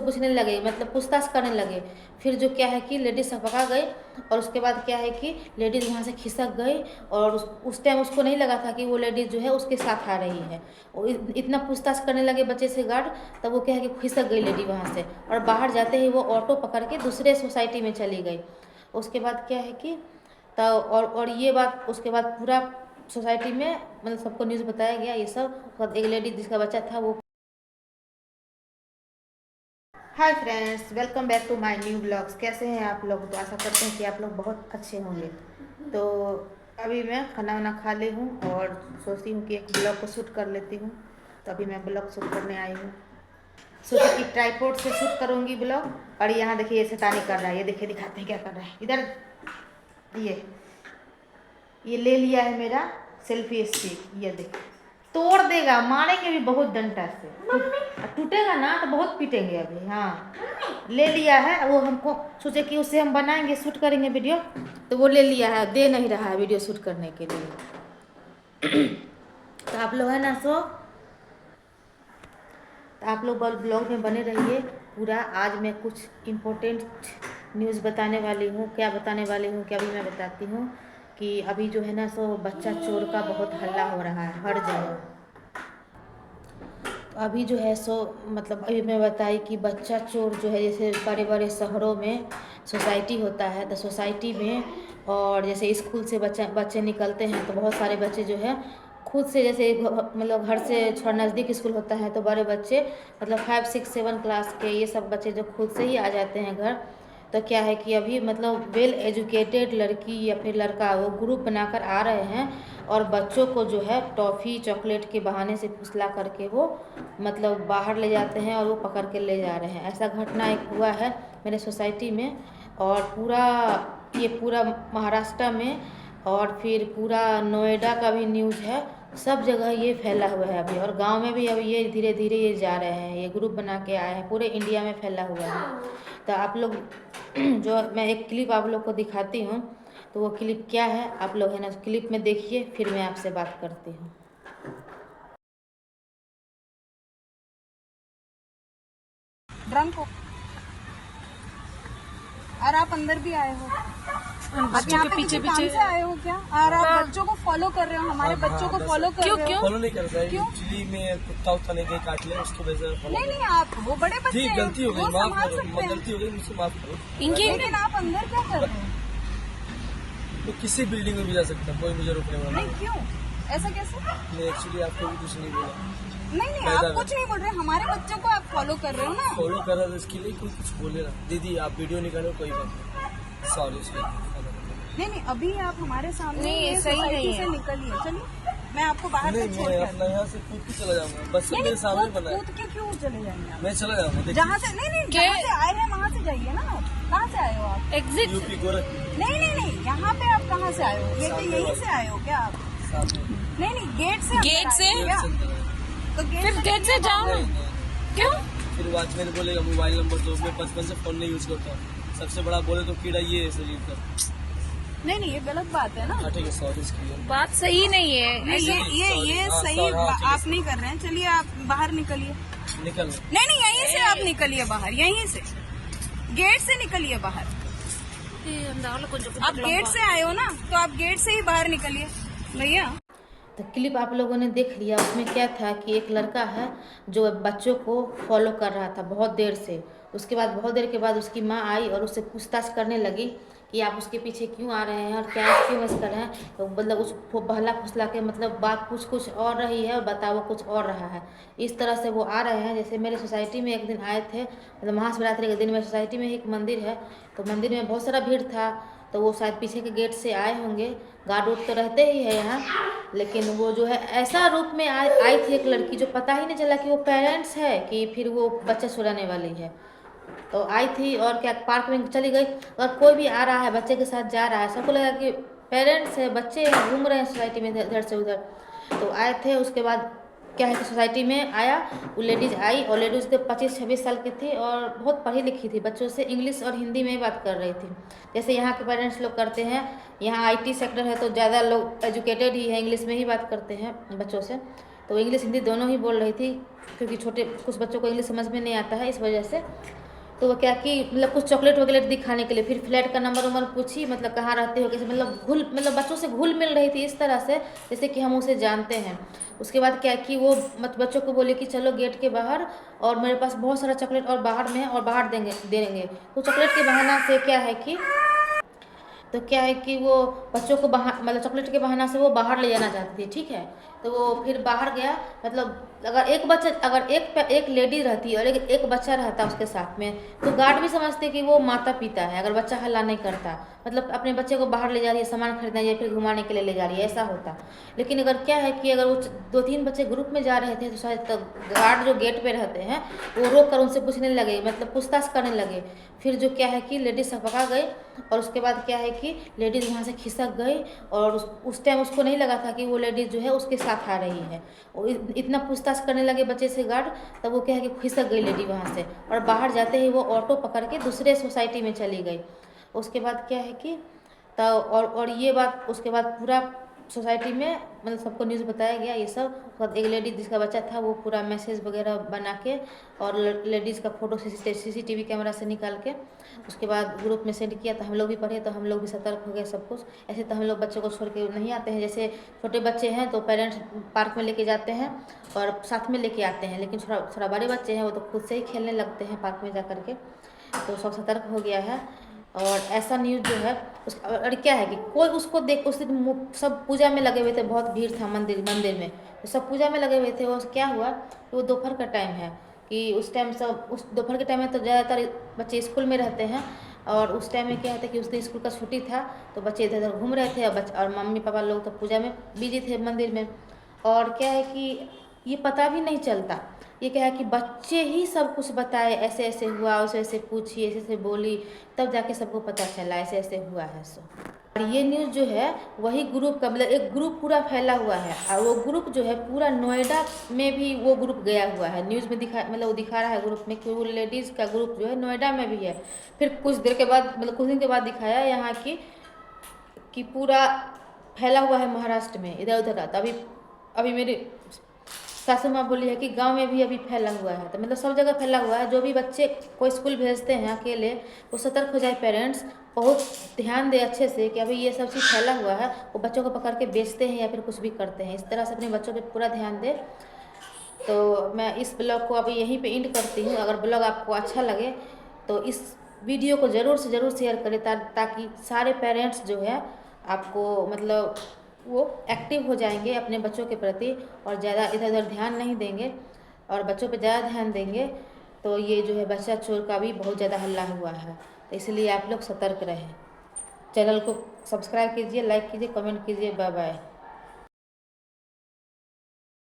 पूछने लगे, मतलब पूछताछ करने लगे। फिर जो क्या है कि लेडीज़ सब पकड़ा गई और उसके बाद क्या है कि लेडीज़ वहाँ से खिसक गई और उस टाइम उसको नहीं लगा था कि वो लेडीज़ जो है उसके साथ आ रही है। और इतना पूछताछ करने लगे बच्चे से गार्ड, तब वो क्या है कि खिसक गई लेडी वहाँ से, और बाहर जाते ही वो ऑटो पकड़ के दूसरे सोसाइटी में चली गई। उसके बाद क्या है कि तब और ये बात उसके बाद पूरा सोसाइटी में मतलब सबको न्यूज़ बताया गया ये सब। एक लेडी जिसका बच्चा था वो। Hi friends, welcome back to my new blogs. कैसे हैं आप लोग? तो आशा करते हैं कि आप लोग बहुत अच्छे होंगे। तो अभी मैं खाना वाना खा ली हूँ और सोचती हूँ कि एक ब्लॉग को शूट कर लेती हूँ। तो अभी मैं ब्लॉग शूट करने आई हूँ। सोची कि ट्राईपोड से शूट करूँगी ब्लॉग। और यहाँ देखिए ये शैतानी कर रहा है, ये देखिए दिखाते हैं क्या कर रहा है। इधर ये ले लिया है मेरा सेल्फी स्टिक, ये देखिए तोड़ देगा, मारेंगे भी बहुत डंडा से, टूटेगा ना तो बहुत पीटेंगे अभी। हाँ ले लिया है वो, हमको सोचे कि उससे हम बनाएंगे शूट करेंगे वीडियो, तो वो ले लिया है, दे नहीं रहा है वीडियो शूट करने के लिए। तो आप लोग है ना तो आप लोग ब्लॉग में बने रहिए पूरा। आज मैं कुछ इम्पोर्टेंट न्यूज़ बताने वाली हूँ। क्या बताने वाली हूँ क्या, अभी मैं बताती हूँ कि अभी जो है ना बच्चा चोर का बहुत हल्ला हो रहा है हर जगह। अभी जो है मतलब अभी मैं बताई कि बच्चा चोर जो है, जैसे बड़े बड़े शहरों में सोसाइटी होता है, तो सोसाइटी में और जैसे स्कूल से बच्चे निकलते हैं तो बहुत सारे बच्चे जो है खुद से, जैसे मतलब घर से थोड़ा नज़दीक स्कूल होता है तो बड़े बच्चे मतलब 5, 6, 7 क्लास के ये सब बच्चे जो खुद से ही आ जाते हैं घर। तो क्या है कि अभी मतलब वेल एजुकेटेड लड़की या फिर लड़का वो ग्रुप बनाकर आ रहे हैं और बच्चों को जो है टॉफ़ी चॉकलेट के बहाने से फुसला करके वो मतलब बाहर ले जाते हैं और वो पकड़ के ले जा रहे हैं। ऐसा घटना एक हुआ है मेरे सोसाइटी में, और पूरा महाराष्ट्र में और फिर पूरा नोएडा का भी न्यूज़ है। सब जगह ये फैला हुआ है अभी, और गांव में भी अभी ये धीरे धीरे ये जा रहे हैं, ये ग्रुप बना के आए हैं, पूरे इंडिया में फैला हुआ है। तो आप लोग जो मैं एक क्लिप आप लोग को दिखाती हूँ, तो वो क्लिप क्या है आप लोग है ना क्लिप में देखिए, फिर मैं आपसे बात करती हूँ। ड्रंक हो और आप अंदर भी आए हो, बच्चों के पीछे पीछे से आए हो क्या? और आप बच्चों को फॉलो कर रहे हो, हमारे बच्चों को फॉलो कर रहे हो। फॉलो नहीं करता है एक्चुअली में कुत्ता उत्ता नहीं कहीं काट ले उसकी वजह से नहीं नहीं, आप वो बड़े बच्चे ठीक हैं, गलती हो गई, वो माफ संभाल करो, सकते हैं। गलती हो गई मुझसे माफ करो। इनके लेकिन आप अंदर क्या कर रहे हो? तो किसी बिल्डिंग में भी जा सकता है, कोई मुझे रोकने वाला नहीं क्यों, ऐसा कैसे? नहीं। एक्चुअली आपको भी कुछ नहीं बोला, नहीं नहीं, आप कुछ नहीं बोल रहे, हमारे बच्चों को आप फॉलो कर रहे हो ना। फॉलो कर रहा था इसके लिए कोई कुछ बोले ना। दीदी आप वीडियो निकालो, कोई बात नहीं, सॉरी नहीं नहीं, अभी आप हमारे सामने नहीं, ये सही सोसाइटी नहीं है। से निकलिए, चलिए मैं आपको बाहर नहीं। तक छोड़ मैं के अपना यहाँ से कूद के चला जाऊंगा, बस सब मेरे सामने बना है, कूद के क्यों चले जाएंगे आप? मैं चला जाऊंगा। देखिए जहाँ से नहीं नहीं, जहाँ से आए हैं वहाँ से जाइए ना। आप कहाँ से आए हो? आप एग्जिट यूपी गोरखपुर नहीं नहीं नहीं, यहाँ पे आप कहाँ से आए हो? ये तो यहीं से आए हो क्या आप? सामने नहीं नहीं, गेट से अंदर गेट से? आए हो क्या? तो फिर गेट से जाओ ना। क्यों? फिर वॉचमैन बोलेगा मोबाइल नंबर दो, मैं 55 से फोन नहीं यूज करता हूँ। सबसे बड़ा बोले तो कीड़ा ये है शरीर का। नहीं नहीं, ये गलत बात है ना। हाँ ठीक है, सॉरी इसके लिए। बात सही नहीं है। नहीं, ये हाँ, सही sorry, हाँ, ठीक है, आप नहीं कर रहे हैं। चलिए आप बाहर निकलिए। निकल नहीं नहीं, यहीं से आप निकलिए बाहर, यहीं से गेट से निकलिए बाहर। आप गेट से आए हो ना, तो आप गेट से ही बाहर निकलिए भैया। तो क्लिप आप लोगों ने देख लिया। उसमें क्या था कि एक लड़का है जो बच्चों को फॉलो कर रहा था बहुत देर से। उसके बाद बहुत देर के बाद उसकी माँ आई और उससे पूछताछ करने लगी कि आप उसके पीछे क्यों आ रहे हैं और क्या क्यों मस कर रहे हैं। तो मतलब उसको बहला फुसला के मतलब बात कुछ और रही है और बताओ कुछ और रहा है। इस तरह से वो आ रहे हैं। जैसे मेरे सोसाइटी में एक दिन आए थे, मतलब महाशिवरात्रि के दिन मेरे सोसाइटी में एक मंदिर है, तो मंदिर में बहुत सारा भीड़ था, तो वो शायद पीछे के गेट से आए होंगे। गार्ड उर्ड तो रहते ही है यहाँ, लेकिन वो जो है ऐसा रूप में आई थी एक लड़की जो पता ही नहीं चला कि वो पेरेंट्स है कि फिर वो बच्चा चुराने वाली है। तो आई थी और क्या पार्क में चली गई, और कोई भी आ रहा है बच्चे के साथ जा रहा है, सबको लगा कि पेरेंट्स है, बच्चे घूम रहे हैं सोसाइटी में इधर से उधर। तो आए थे। उसके बाद क्या है कि सोसाइटी में आया, वो लेडीज़ आई और लेडीज़ तो 25-26 साल की थी और बहुत पढ़ी लिखी थी, बच्चों से इंग्लिश और हिंदी में ही बात कर रही थी, जैसे यहाँ के पेरेंट्स लोग करते हैं। यहाँ IT सेक्टर है तो ज़्यादा लोग एजुकेटेड ही है, इंग्लिश में ही बात करते हैं बच्चों से। तो इंग्लिश हिंदी दोनों ही बोल रही थी, क्योंकि छोटे कुछ बच्चों को इंग्लिश समझ में नहीं आता है, इस वजह से। तो वो क्या कि मतलब कुछ चॉकलेट वगैरह दिखाने के लिए फिर फ्लैट का नंबर वंबर पूछी, मतलब कहाँ रहते हो, कैसे, मतलब बच्चों से घुल मिल रही थी इस तरह से जैसे कि हम उसे जानते हैं। उसके बाद क्या कि वो बच्चों को बोले कि चलो गेट के बाहर, और मेरे पास बहुत सारा चॉकलेट और बाहर में है और बाहर देंगे। तो चॉकलेट के बहाना से क्या है कि वो बच्चों को बाहर, मतलब चॉकलेट के बहाना से वो बाहर ले जाना चाहती थी, ठीक है। तो वो फिर बाहर गया, मतलब अगर एक लेडी रहती और एक बच्चा रहता उसके साथ में, तो गार्ड भी समझते कि वो माता पिता है, अगर बच्चा हल्ला नहीं करता, मतलब अपने बच्चे को बाहर ले जा रही है, सामान खरीदने या फिर घुमाने के लिए ले जा रही है, ऐसा होता। लेकिन अगर क्या है कि अगर वो 2-3 बच्चे ग्रुप में जा रहे थे, तो शायद गार्ड जो गेट पे रहते हैं वो रोक कर उनसे पूछने लगे, मतलब पूछताछ करने लगे। फिर जो क्या है कि लेडीज से पकड़ा गई, और उसके बाद क्या है कि लेडीज़ वहाँ से खिसक गई, और उस टाइम उसको नहीं लगा था कि वो लेडीज़ जो है उसके साथ आ रही है। वो इतना पूछताछ करने लगे बच्चे से गार्ड, तब वो क्या है कि खिसक गई लेडी वहाँ से, और बाहर जाते ही वो ऑटो पकड़ के दूसरे सोसाइटी में चली गई। उसके बाद क्या है कि और ये बात उसके बाद पूरा सोसाइटी में मतलब सबको न्यूज़ बताया गया ये सब। एक लेडी जिसका बच्चा था वो पूरा मैसेज वगैरह बना के और लेडीज़ का फ़ोटो CCTV कैमरा से निकाल के उसके बाद ग्रुप में सेंड किया। तो हम लोग भी पढ़े, तो हम लोग भी सतर्क हो गए सब कुछ। ऐसे तो हम लोग बच्चों को छोड़ के नहीं आते हैं, जैसे छोटे बच्चे हैं तो पेरेंट्स पार्क में लेके जाते हैं और साथ में लेके आते हैं, लेकिन थोड़ा बड़े बच्चे हैं वो तो खुद से ही खेलने लगते हैं पार्क में जा कर के। तो सब सतर्क हो गया है। और ऐसा न्यूज़ जो है और क्या है कि कोई उसको देख, उस दिन सब पूजा में लगे हुए थे, बहुत भीड़ था मंदिर में, तो सब पूजा में लगे हुए थे। वो क्या हुआ कि वो दोपहर का टाइम है कि उस टाइम सब उस दोपहर के टाइम में तो ज़्यादातर बच्चे स्कूल में रहते हैं, और उस टाइम में क्या होता है कि उस दिन स्कूल का छुट्टी था, तो बच्चे इधर उधर घूम रहे थे और मम्मी पापा लोग तो पूजा में बिजी थे मंदिर में। और क्या है कि ये पता भी नहीं चलता, ये क्या है कि बच्चे ही सब कुछ बताए, ऐसे ऐसे हुआ, वैसे ऐसे पूछी, ऐसे ऐसे बोली, तब जाके सबको पता चला ऐसे ऐसे हुआ है सो। और ये न्यूज़ जो है वही ग्रुप का, मतलब एक ग्रुप पूरा फैला हुआ है, और वो ग्रुप जो है पूरा नोएडा में भी वो ग्रुप गया हुआ है। न्यूज़ में वो दिखा रहा है ग्रुप में कि वो लेडीज़ का ग्रुप जो है नोएडा में भी है। फिर कुछ देर के बाद, मतलब कुछ दिन के बाद दिखाया यहाँ कि पूरा फैला हुआ है महाराष्ट्र में, इधर उधर। अभी मेरी सासू माँ बोली है कि गांव में भी अभी फैला हुआ है, तो मतलब सब जगह फैला हुआ है। जो भी बच्चे को स्कूल भेजते हैं अकेले, वो सतर्क हो जाए, पेरेंट्स बहुत ध्यान दे अच्छे से कि अभी ये सब चीज़ फैला हुआ है, वो बच्चों को पकड़ के बेचते हैं या फिर कुछ भी करते हैं। इस तरह से अपने बच्चों पे पूरा ध्यान दे। तो मैं इस ब्लॉग को अभी यहीं पे एंड करती हूँ। अगर ब्लॉग आपको अच्छा लगे तो इस वीडियो को ज़रूर से ज़रूर शेयर करें, ताकि सारे पेरेंट्स जो है आपको मतलब वो एक्टिव हो जाएंगे अपने बच्चों के प्रति, और ज़्यादा इधर उधर ध्यान नहीं देंगे और बच्चों पे ज़्यादा ध्यान देंगे। तो ये जो है बच्चा चोर का भी बहुत ज़्यादा हल्ला हुआ है, तो इसलिए आप लोग सतर्क रहें। चैनल को सब्सक्राइब कीजिए, लाइक कीजिए, कमेंट कीजिए। Bye bye.